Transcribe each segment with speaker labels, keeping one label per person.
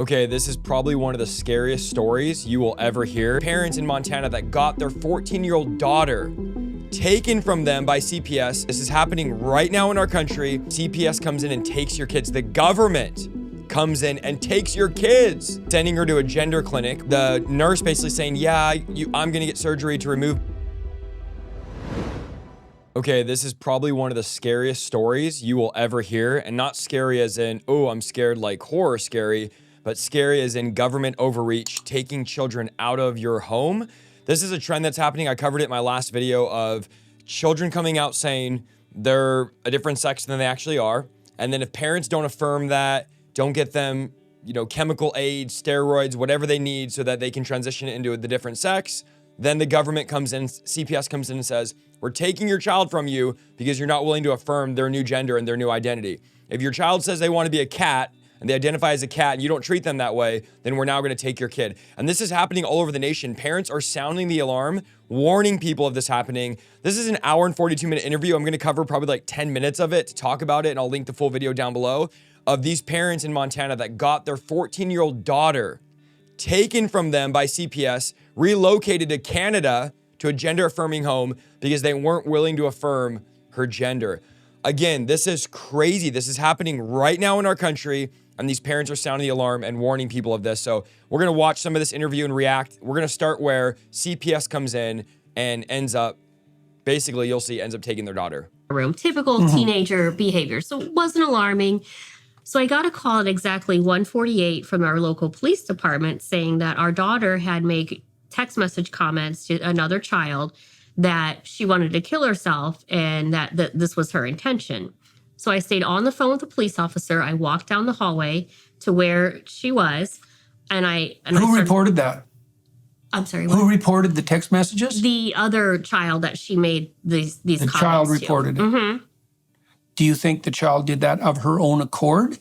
Speaker 1: Okay, this is probably one of the scariest stories you will ever hear. Parents in Montana that got their 14-year-old daughter taken from them by CPS. This is happening right now in our country. CPS comes in and takes your kids. The government comes in and takes your kids, sending her to a gender clinic. The nurse basically saying, yeah, I'm gonna get surgery to remove. Okay, this is probably one of the scariest stories you will ever hear, and not scary as in, oh, I'm scared like horror scary, but scary as in government overreach, taking children out of your home. This is a trend that's happening. I covered it in my last video of children coming out saying they're a different sex than they actually are. And then if parents don't affirm that, don't get them, chemical aid, steroids, whatever they need so that they can transition into the different sex, then the government comes in, CPS comes in and says, we're taking your child from you because you're not willing to affirm their new gender and their new identity. If your child says they want to be a cat, and they identify as a cat and you don't treat them that way, then we're now gonna take your kid. And this is happening all over the nation. Parents are sounding the alarm, warning people of this happening. This is an hour and 42-minute interview. I'm gonna cover probably like 10 minutes of it to talk about it, and I'll link the full video down below, of these parents in Montana that got their 14-year-old daughter taken from them by CPS, relocated to Canada to a gender-affirming home because they weren't willing to affirm her gender. Again, this is crazy. This is happening right now in our country, and these parents are sounding the alarm and warning people of this. So we're gonna watch some of this interview and react. We're gonna start where CPS comes in and ends up, basically you'll see, ends up taking their daughter.
Speaker 2: Typical teenager behavior. So it wasn't alarming. So I got a call at exactly 1:48 from our local police department saying that our daughter had made text message comments to another child that she wanted to kill herself and that this was her intention. So I stayed on the phone with the police officer. I walked down the hallway to where she was, and
Speaker 3: Who reported that?
Speaker 2: I'm sorry.
Speaker 3: Who reported the text messages?
Speaker 2: The other child that she made these comments to.
Speaker 3: The child reported it.
Speaker 2: Mm-hmm.
Speaker 3: Do you think the child did that of her own accord?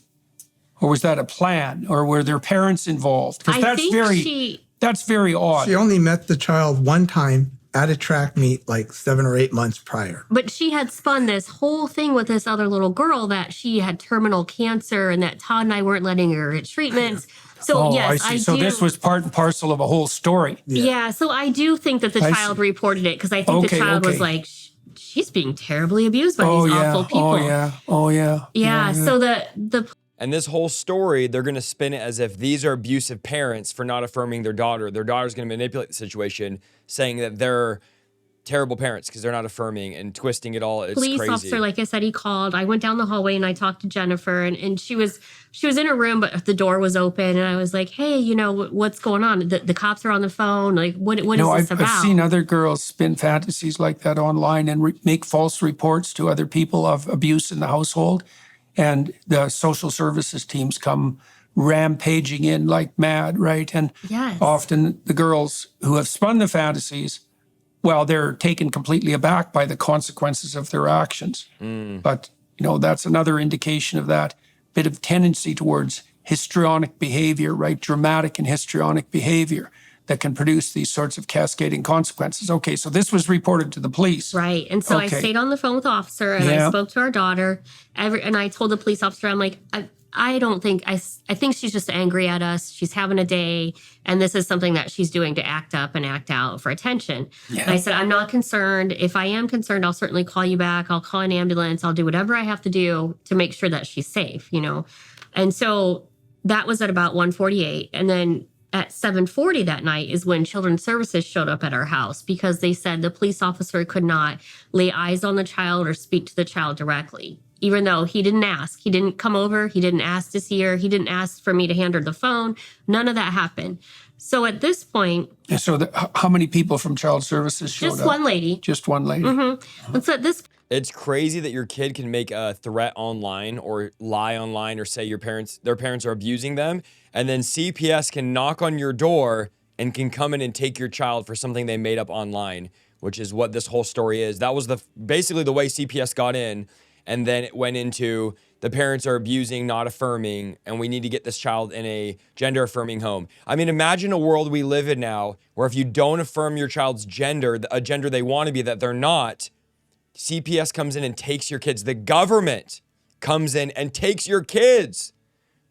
Speaker 3: Or was that a plan? Or were their parents involved? Because that's very odd.
Speaker 4: She only met the child one time at a track meet like 7 or 8 months prior.
Speaker 2: But she had spun this whole thing with this other little girl that she had terminal cancer and that Todd and I weren't letting her get treatments. So yes,
Speaker 3: I see. So this was part and parcel of a whole story.
Speaker 2: Yeah, so I do think that the child reported it because I think the child was like, she's being terribly abused by these awful people. Yeah, so the
Speaker 1: And this whole story, they're gonna spin it as if these are abusive parents for not affirming their daughter. Their daughter's gonna manipulate the situation, saying that they're terrible parents because they're not affirming and twisting it all. It's
Speaker 2: police
Speaker 1: crazy.
Speaker 2: Officer, like I said, he called. I went down the hallway and I talked to Jennifer, and she was in her room, but the door was open, and I was like, hey, what's going on? The cops are on the phone. Like, what is this about?
Speaker 3: I've seen other girls spin fantasies like that online and make false reports to other people of abuse in the household. And the social services teams come rampaging in like mad, right? And often the girls who have spun the fantasies, well, they're taken completely aback by the consequences of their actions. But, that's another indication of that bit of tendency towards histrionic behavior, right? Dramatic and histrionic behavior that can produce these sorts of cascading consequences. Okay, so this was reported to the police.
Speaker 2: Right, and so I stayed on the phone with the officer, and I spoke to our daughter, and I told the police officer, I'm like, I think she's just angry at us. She's having a day, and this is something that she's doing to act up and act out for attention. Yeah. And I said, I'm not concerned. If I am concerned, I'll certainly call you back. I'll call an ambulance. I'll do whatever I have to do to make sure that she's safe, And so that was at about 1:48, and then at 7:40 that night is when Children's Services showed up at our house because they said the police officer could not lay eyes on the child or speak to the child directly, even though he didn't ask. He didn't come over. He didn't ask to see her. He didn't ask for me to hand her the phone. None of that happened. So at this point...
Speaker 3: So how many people from Child Services showed up?
Speaker 2: Just one lady.
Speaker 3: Just one lady.
Speaker 2: Mm-hmm. And so at this...
Speaker 1: It's crazy that your kid can make a threat online or lie online or say their parents are abusing them, and then CPS can knock on your door and can come in and take your child for something they made up online, which is what this whole story is. That was basically the way CPS got in, and then it went into the parents are abusing, not affirming, and we need to get this child in a gender-affirming home. I mean, imagine a world we live in now where if you don't affirm your child's gender, a gender they want to be that they're not, CPS comes in and takes your kids. The government comes in and takes your kids.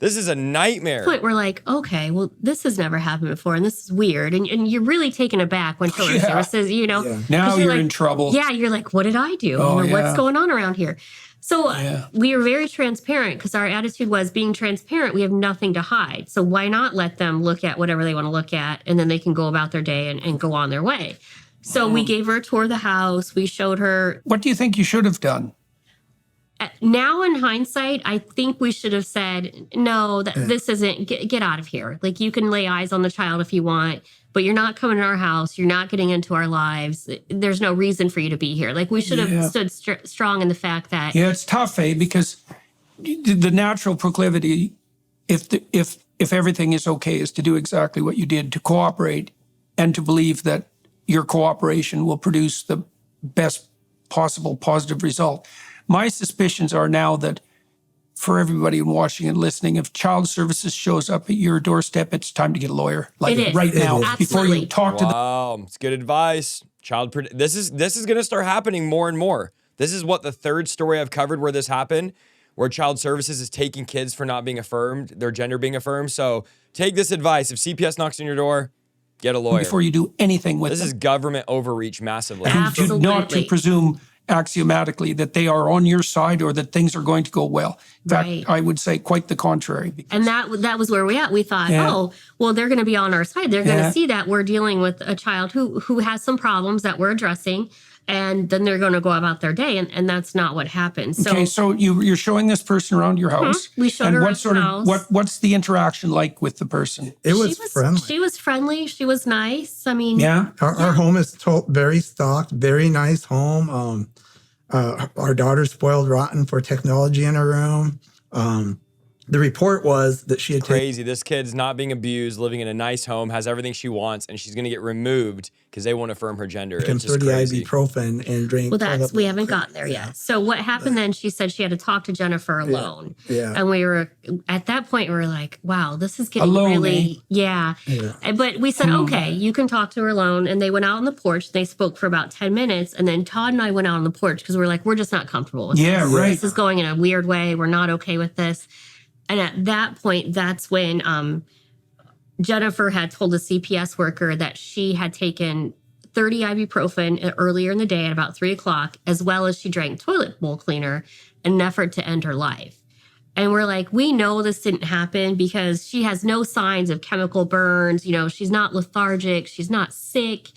Speaker 1: This is a nightmare.
Speaker 2: Point we're like, okay, well, this has never happened before, and this is weird, and you're really taken aback when children's services, you know,
Speaker 3: now you're
Speaker 2: like,
Speaker 3: in trouble.
Speaker 2: Yeah, you're like, what did I do? What's going on around here? So we were very transparent because our attitude was being transparent. We have nothing to hide, so why not let them look at whatever they want to look at, and then they can go about their day and go on their way. So we gave her a tour of the house. We showed her.
Speaker 3: What do you think you should have done?
Speaker 2: Now in hindsight, I think we should have said, no, this isn't, get out of here. Like, you can lay eyes on the child if you want, but you're not coming to our house. You're not getting into our lives. There's no reason for you to be here. Like, we should have stood strong in the fact that.
Speaker 3: Yeah, it's tough, because the natural proclivity, if everything is okay, is to do exactly what you did, to cooperate and to believe that your cooperation will produce the best possible positive result. My suspicions are now that for everybody in Washington listening, if child services shows up at your doorstep, it's time to get a lawyer. Like right now, before you talk to them.
Speaker 1: Wow, it's good advice. This is going to start happening more and more. This is what the third story I've covered where this happened, where child services is taking kids for not being affirmed, their gender being affirmed. So take this advice. If CPS knocks on your door, get a lawyer.
Speaker 3: Before you do anything with
Speaker 1: this
Speaker 3: them.
Speaker 1: is government overreach massively.
Speaker 3: And not to presume axiomatically that they are on your side or that things are going to go well. In fact, I would say quite the contrary.
Speaker 2: And that was where we at. We thought, oh, well, they're going to be on our side. They're going to see that we're dealing with a child who has some problems that we're addressing, and then they're going to go about their day. And that's not what happened. So,
Speaker 3: okay, so you're showing this person around your house.
Speaker 2: We showed her around the house.
Speaker 3: What's the interaction like with the person?
Speaker 4: It was friendly.
Speaker 2: She was friendly. She was nice. I mean,
Speaker 4: our home is very stocked, very nice home. Our daughter spoiled rotten for technology in her room. The report was that she had
Speaker 1: crazy. This kid's not being abused, living in a nice home, has everything she wants, and she's going to get removed because they won't affirm her gender.
Speaker 4: It's just 30
Speaker 1: crazy.
Speaker 4: ibuprofen and drink.
Speaker 2: Well, we haven't gotten there yet. So what happened then? She said she had to talk to Jennifer alone.
Speaker 4: Yeah.
Speaker 2: And we were at that point. We were like, "Wow, this is getting
Speaker 3: alone,
Speaker 2: really, yeah." But we said, "Okay, you can talk to her alone." And they went out on the porch. They spoke for about 10 minutes, and then Todd and I went out on the porch because we were like, "We're just not comfortable with this.
Speaker 3: Right.
Speaker 2: This is going in a weird way. We're not okay with this." And at that point, that's when Jennifer had told the CPS worker that she had taken 30 ibuprofen earlier in the day at about 3 o'clock, as well as she drank toilet bowl cleaner in an effort to end her life. And we're like, we know this didn't happen because she has no signs of chemical burns. You know, she's not lethargic. She's not sick.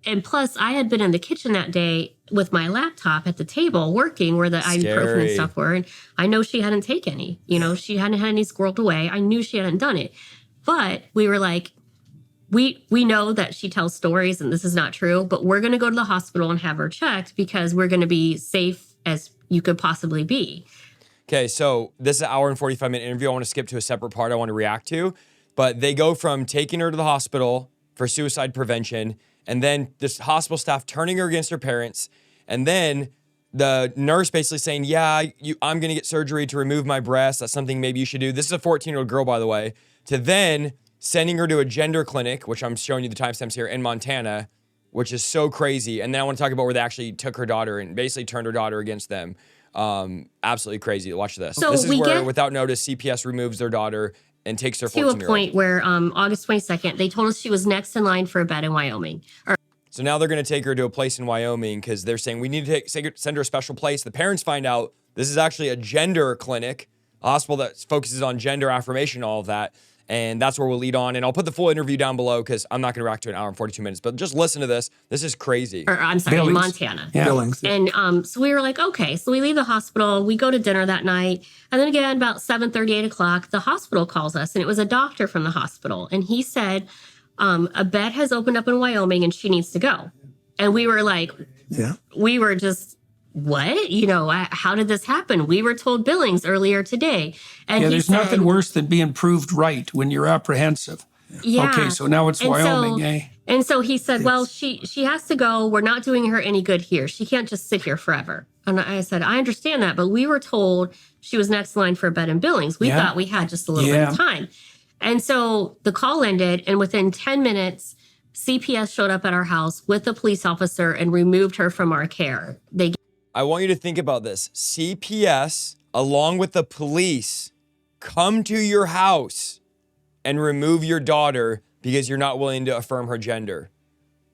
Speaker 2: And plus, I had been in the kitchen that day with my laptop at the table working where the ibuprofen and stuff were. And I know she hadn't taken any. You know, she hadn't had any squirreled away. I knew she hadn't done it. But we were like, we know that she tells stories and this is not true, but we're going to go to the hospital and have her checked because we're going to be safe as you could possibly be.
Speaker 1: Okay, so this is an hour and 45-minute interview. I want to skip to a separate part I want to react to. But they go from taking her to the hospital for suicide prevention, and then this hospital staff turning her against her parents, and then the nurse basically saying, I'm going to get surgery to remove my breast. That's something maybe you should do. This is a 14-year-old girl, by the way, to then sending her to a gender clinic, which I'm showing you the timestamps here, in Montana, which is so crazy. And then I want to talk about where they actually took her daughter and basically turned her daughter against them. Absolutely crazy. Watch this.
Speaker 2: So
Speaker 1: this is where, without notice, CPS removes their daughter and takes her 14-year-old.
Speaker 2: To a point where August 22nd, they told us she was next in line for a bed in Wyoming.
Speaker 1: So now they're going to take her to a place in Wyoming because they're saying we need to send her a special place. The parents find out this is actually a gender clinic, a hospital that focuses on gender affirmation, all of that. And that's where we'll lead on. And I'll put the full interview down below because I'm not going to react to an hour and 42 minutes. But just listen to this. This is crazy.
Speaker 2: I'm sorry,
Speaker 3: Billings.
Speaker 2: Montana.
Speaker 3: Yeah.
Speaker 4: Billings.
Speaker 2: And so we were like, okay. So we leave the hospital. We go to dinner that night. And then again, about 7:30, 8 o'clock, the hospital calls us. And it was a doctor from the hospital. And he said, a bed has opened up in Wyoming and she needs to go. And we were like, we were just, what? You know, how did this happen? We were told Billings earlier today. And
Speaker 3: there's nothing worse than being proved right when you're apprehensive.
Speaker 2: Yeah.
Speaker 3: Okay, so now it's Wyoming,
Speaker 2: And so he said, well, she has to go. We're not doing her any good here. She can't just sit here forever. And I said, I understand that, but we were told she was next in line for a bed in Billings. We thought we had just a little bit of time. And so the call ended, and within 10 minutes, CPS showed up at our house with a police officer and removed her from our care. I
Speaker 1: want you to think about this. CPS, along with the police, come to your house and remove your daughter because you're not willing to affirm her gender.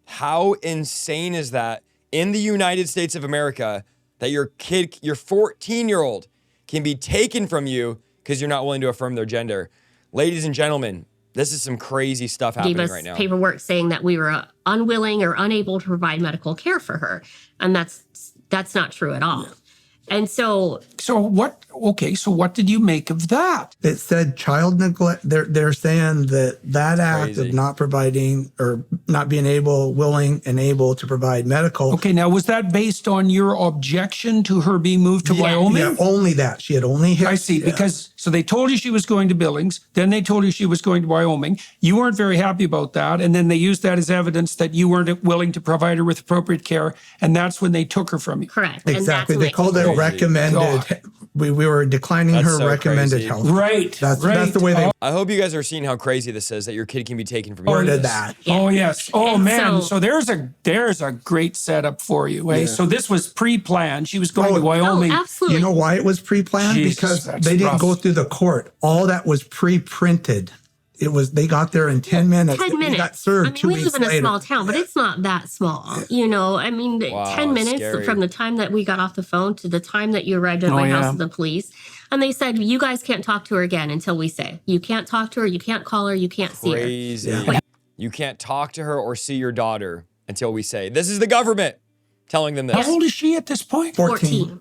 Speaker 1: How insane is that in the United States of America that your kid, your 14-year-old, can be taken from you because you're not willing to affirm their gender? Ladies and gentlemen, this is some crazy stuff happening
Speaker 2: gave us
Speaker 1: right now.
Speaker 2: paperwork saying that we were unwilling or unable to provide medical care for her. And that's not true at all. And so
Speaker 3: what did you make of that?
Speaker 4: It said child neglect. They're saying that act
Speaker 1: Crazy.
Speaker 4: of not providing or not being willing and able to provide medical.
Speaker 3: Okay, now was that based on your objection to her being moved to Wyoming?
Speaker 4: Yeah, only that. She had only hit.
Speaker 3: I see, because so they told you she was going to Billings, then they told you she was going to Wyoming. You weren't very happy about that, and then they used that as evidence that you weren't willing to provide her with appropriate care, and that's when they took her from you.
Speaker 2: correct.
Speaker 4: Exactly.
Speaker 2: And
Speaker 4: They
Speaker 2: that's
Speaker 4: called it recommended.
Speaker 3: God.
Speaker 4: We were declining
Speaker 1: That's
Speaker 4: her
Speaker 1: so
Speaker 4: recommended
Speaker 1: crazy.
Speaker 4: health.
Speaker 3: Right.
Speaker 4: That's the way
Speaker 3: Oh,
Speaker 4: they
Speaker 1: I hope you guys are seeing how crazy this is, that your kid can be taken from you.
Speaker 4: worded that.
Speaker 3: Oh yes. Oh
Speaker 2: And
Speaker 3: man.
Speaker 2: so-
Speaker 3: So there's a great setup for you. Eh? So this was pre-planned. She was going to
Speaker 2: Oh,
Speaker 3: Wyoming.
Speaker 2: absolutely.
Speaker 4: You know why it was pre-planned?
Speaker 3: Jesus,
Speaker 4: Because
Speaker 3: that's
Speaker 4: they didn't
Speaker 3: rough.
Speaker 4: go through the court. All that was pre-printed. They got there in 10 minutes.
Speaker 2: 10 minutes.
Speaker 4: We got served
Speaker 2: I mean,
Speaker 4: 2
Speaker 2: we
Speaker 4: weeks
Speaker 2: live in a
Speaker 4: later.
Speaker 2: small town, but it's not that small. You know, I mean,
Speaker 1: Wow,
Speaker 2: 10 minutes
Speaker 1: scary.
Speaker 2: from the time that we got off the phone to the time that you arrived at
Speaker 3: Oh,
Speaker 2: my
Speaker 3: yeah.
Speaker 2: house with the police. And they said, you guys can't talk to her again until we say. You can't talk to her, you can't call her, you can't see her.
Speaker 1: Crazy.
Speaker 4: Yeah.
Speaker 1: You can't talk to her or see your daughter until we say, this is the government telling them this.
Speaker 3: How old is she at this point?
Speaker 2: 14.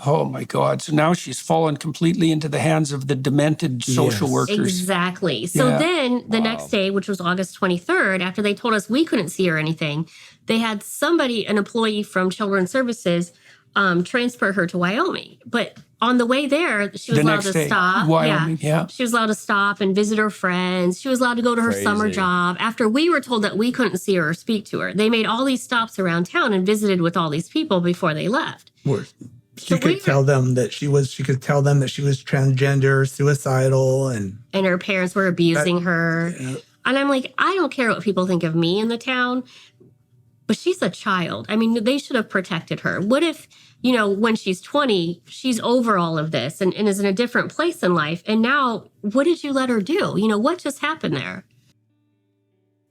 Speaker 3: Oh my God. So now she's fallen completely into the hands of the demented social
Speaker 4: Yes.
Speaker 3: workers.
Speaker 2: Exactly. So
Speaker 3: Yeah.
Speaker 2: then the next day, which was August 23rd, after they told us we couldn't see her or anything, they had somebody, an employee from Children's Services, transfer her to Wyoming. But on the way there, she was
Speaker 3: The
Speaker 2: allowed
Speaker 3: next
Speaker 2: to
Speaker 3: day,
Speaker 2: stop.
Speaker 3: Wyoming, yeah.
Speaker 2: She was allowed to stop and visit her friends. She was allowed to go to her summer
Speaker 1: Crazy.
Speaker 2: job. After we were told that we couldn't see her or speak to her, they made all these stops around town and visited with all these people before they left.
Speaker 4: She could tell them that she was transgender, suicidal, and
Speaker 2: And her parents were abusing her. And I'm like, I don't care what people think of me in the town, but she's a child. I mean, they should have protected her. What if, you know, when she's 20, she's over all of this and is in a different place in life. And now, what did you let her do? You know, what just happened there?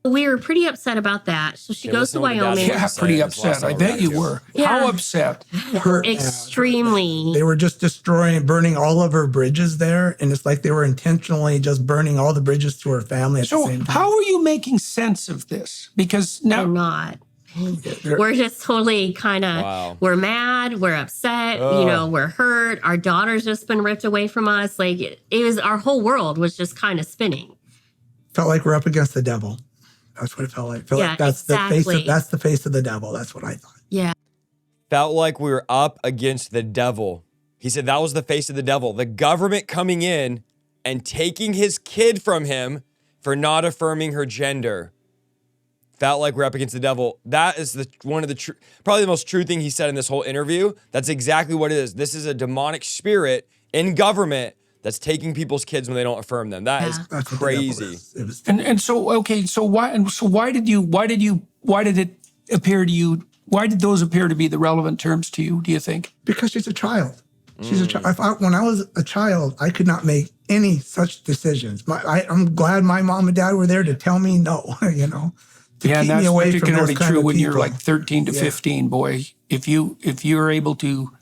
Speaker 2: We were pretty upset about that. So she
Speaker 1: Yeah,
Speaker 2: goes to
Speaker 1: listen to what the
Speaker 2: Wyoming.
Speaker 1: dad
Speaker 3: Yeah,
Speaker 1: said.
Speaker 3: pretty
Speaker 1: That's the last
Speaker 3: upset. I
Speaker 1: time
Speaker 3: bet you
Speaker 1: we got
Speaker 3: were.
Speaker 2: Yeah.
Speaker 3: How upset?
Speaker 4: her
Speaker 2: Extremely.
Speaker 4: They were just burning all of her bridges there, and it's like they were intentionally just burning all the bridges to her family at the
Speaker 3: So
Speaker 4: same time.
Speaker 3: how are you making sense of this? Because
Speaker 2: We're
Speaker 3: now
Speaker 2: not. We're just totally kind of,
Speaker 1: Wow.
Speaker 2: we're mad, we're upset, you
Speaker 1: Ugh.
Speaker 2: know, we're hurt. Our daughter's just been ripped away from us. Like it was, our whole world was just kind of spinning.
Speaker 4: Felt like we're up against the devil. That's what it felt like. Felt
Speaker 2: Yeah,
Speaker 4: like that's
Speaker 2: exactly.
Speaker 4: that's the face of the devil. That's what I thought.
Speaker 2: Yeah.
Speaker 1: Felt like we were up against the devil. He said that was the face of the devil. The government coming in and taking his kid from him for not affirming her gender. Felt like we're up against the devil. That is probably the most true thing he said in this whole interview. That's exactly what it is. This is a demonic spirit in government that's taking people's kids when they don't affirm them. That is
Speaker 4: That's what the devil
Speaker 1: crazy.
Speaker 4: is. It was
Speaker 3: and so okay, so why did it appear to you? Why did those appear to be the relevant terms to you? Do you think?
Speaker 4: because she's a child. She's a child. When I was a child, I could not make any such decisions. I'm glad my mom and dad were there to tell me no. You know, to
Speaker 3: Yeah, and
Speaker 4: keep
Speaker 3: that's
Speaker 4: me away from
Speaker 3: particularly
Speaker 4: those kind
Speaker 3: true
Speaker 4: of
Speaker 3: when you're
Speaker 4: people.
Speaker 3: like 13 to 15, boy. If you're able to,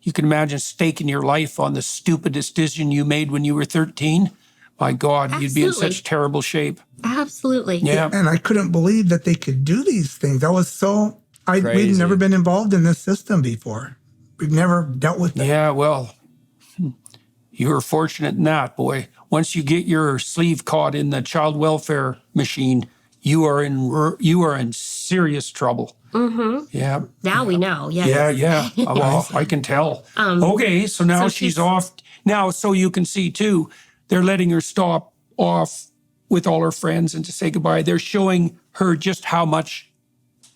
Speaker 3: you can imagine staking your life on the stupidest decision you made when you were 13. My God, you'd be in
Speaker 2: Absolutely.
Speaker 3: such terrible shape.
Speaker 2: Absolutely.
Speaker 3: Yeah.
Speaker 4: And I couldn't believe that they could do these things. We'd
Speaker 1: Crazy.
Speaker 4: never been involved in this system before. We've never dealt with it.
Speaker 3: Yeah, well, you were fortunate in that, boy. Once you get your sleeve caught in the child welfare machine, you are in serious trouble. Mm-hmm. Yeah.
Speaker 2: Now we know. Yes.
Speaker 3: Yeah. Well, I can tell. Okay, so now
Speaker 2: so
Speaker 3: she's
Speaker 2: she's-
Speaker 3: off. Now, so you can see too, they're letting her stop off with all her friends and to say goodbye. They're showing her just how much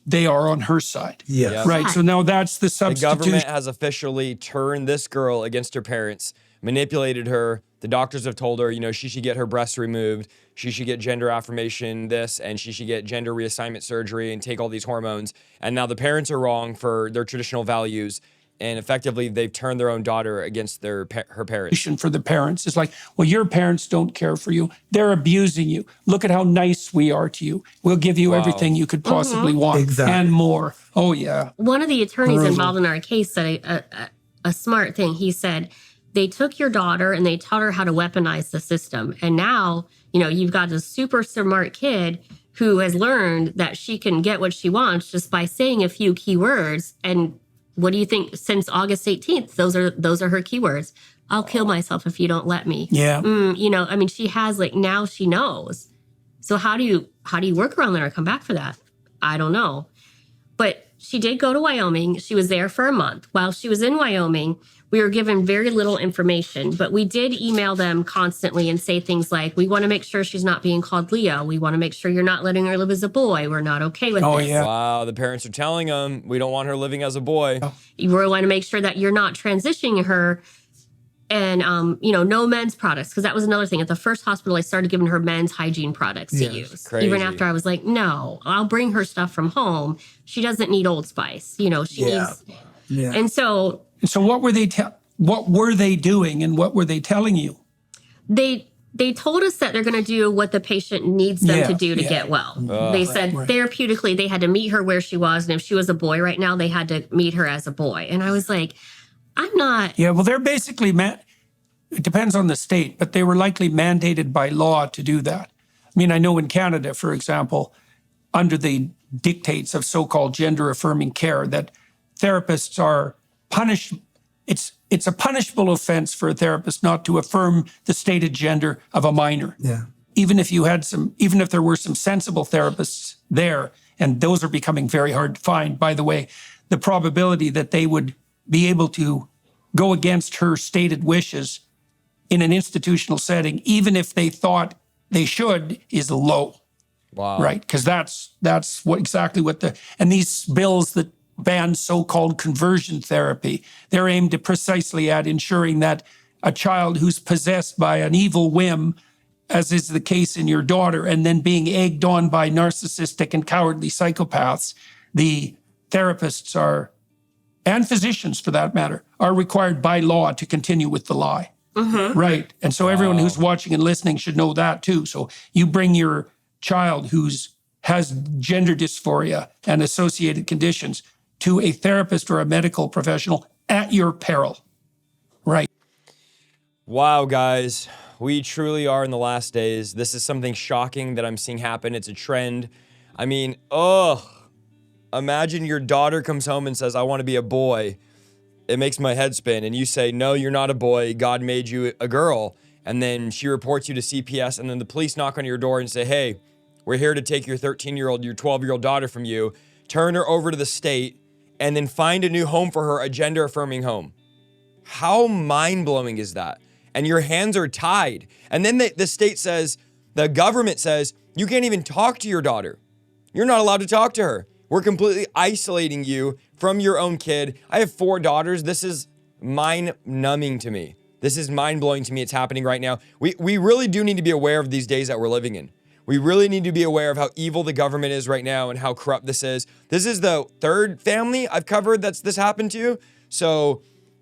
Speaker 3: they are on her side.
Speaker 4: Yes.
Speaker 1: Yeah.
Speaker 3: Right. So now that's the
Speaker 1: The
Speaker 3: substitution.
Speaker 1: government has officially turned this girl against her parents, manipulated her. The doctors have told her, you know, she should get her breasts removed. She should get gender affirmation and she should get gender reassignment surgery and take all these hormones. And now the parents are wrong for their traditional values. and effectively they've turned their own daughter against her parents.
Speaker 3: For the parents, it's like, well, your parents don't care for you. They're abusing you. Look at how nice we are to you. We'll give you everything you could possibly want and more. Oh, yeah.
Speaker 2: One of the attorneys involved in our case said a smart thing. He said, they took your daughter and they taught her how to weaponize the system. And now, you've got a super smart kid who has learned that she can get what she wants just by saying a few keywords. And what do you think? Since August 18th, those are her keywords. I'll kill myself if you don't let me.
Speaker 3: Yeah.
Speaker 2: She has now she knows. So how do you work around that or come back for that? I don't know. But she did go to Wyoming. She was there for a month. While she was in Wyoming, we were given very little information, but we did email them constantly and say things like, we want to make sure she's not being called Leo. We want to make sure you're not letting her live as a boy. We're not okay with this.
Speaker 3: Yeah.
Speaker 1: Wow, the parents are telling them, we don't want her living as a boy.
Speaker 2: You really want to make sure that you're not transitioning her and, no men's products. Because that was another thing. At the first hospital, I started giving her men's hygiene products to use.
Speaker 1: Crazy.
Speaker 2: Even after I was like, no, I'll bring her stuff from home. She doesn't need Old Spice. She needs...
Speaker 4: Yeah.
Speaker 2: And so
Speaker 3: what were they doing and what were they telling you?
Speaker 2: They told us that they're going to do what the patient needs them to do to get well. They said therapeutically they had to meet her where she was. And if she was a boy right now, they had to meet her as a boy. And I was like, I'm not.
Speaker 3: Yeah, well, they're basically, it depends on the state, but they were likely mandated by law to do that. I mean, I know in Canada, for example, under the dictates of so-called gender-affirming care, that therapists are punished. It's a punishable offense for a therapist not to affirm the stated gender of a minor.
Speaker 4: Yeah.
Speaker 3: Even if there were some sensible therapists there, and those are becoming very hard to find, by the way, the probability that they would be able to go against her stated wishes in an institutional setting, even if they thought they should, is low.
Speaker 1: Wow.
Speaker 3: Right? Because that's exactly what and these bills that ban so-called conversion therapy, they're aimed precisely at ensuring that a child who's possessed by an evil whim, as is the case in your daughter, and then being egged on by narcissistic and cowardly psychopaths, the therapists and physicians for that matter, are required by law to continue with the lie. Right. And so everyone who's watching and listening should know that too. So you bring your child has gender dysphoria and associated conditions to a therapist or a medical professional at your peril. Right.
Speaker 1: Wow, guys. We truly are in the last days. This is something shocking that I'm seeing happen. It's a trend. I mean, imagine your daughter comes home and says, I want to be a boy. It makes my head spin. And you say, no, you're not a boy. God made you a girl. And then she reports you to CPS. And then the police knock on your door and say, hey, we're here to take your 13-year-old, your 12-year-old daughter from you, turn her over to the state, and then find a new home for her, a gender-affirming home. How mind-blowing is that? And your hands are tied. And then the state says, the government says, you can't even talk to your daughter. You're not allowed to talk to her. We're completely isolating you from your own kid. I have 4 daughters. This is mind-numbing to me. This is mind-blowing to me. It's happening right now. We really do need to be aware of these days that we're living in. We really need to be aware of how evil the government is right now and how corrupt this is. This is the 3rd family I've covered that's this happened to. So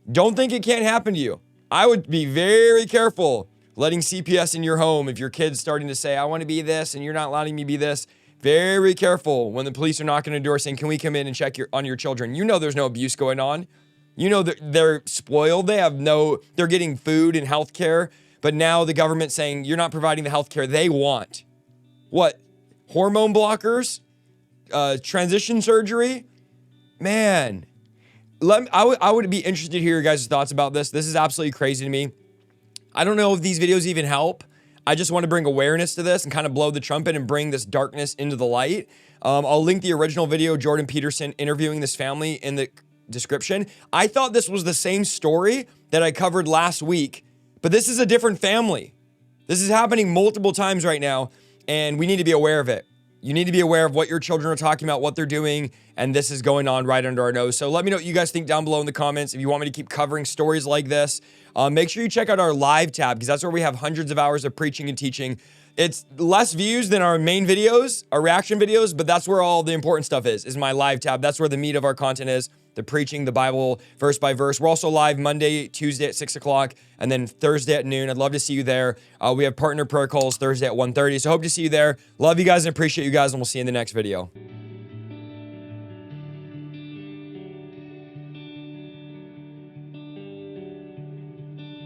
Speaker 1: don't think it can't happen to you. I would be very careful letting CPS in your home if your kid's starting to say, I want to be this and you're not letting me be this. Very careful when the police are knocking on the door saying, can we come in and check on your children? You know there's no abuse going on. You know that they're spoiled. They're getting food and health care. But now the government's saying you're not providing the health care they want. What? Hormone blockers? Transition surgery? Man. I would be interested to hear your guys' thoughts about this. This is absolutely crazy to me. I don't know if these videos even help. I just want to bring awareness to this and kind of blow the trumpet and bring this darkness into the light. I'll link the original video, Jordan Peterson interviewing this family, in the description. I thought this was the same story that I covered last week, but this is a different family. This is happening multiple times right now, and we need to be aware of it. You need to be aware of what your children are talking about, what they're doing, and this is going on right under our nose. So let me know what you guys think down below in the comments. If you want me to keep covering stories like this, make sure you check out our live tab, because that's where we have hundreds of hours of preaching and teaching. It's less views than our main videos, our reaction videos, but that's where all the important stuff is my live tab. That's where the meat of our content is. the preaching the Bible verse by verse. We're also live Monday, Tuesday at 6 o'clock, and then Thursday at noon. I'd love to see you there. We have partner prayer calls Thursday at 1:30. So hope to see you there. Love you guys and appreciate you guys, and we'll see you in the next video.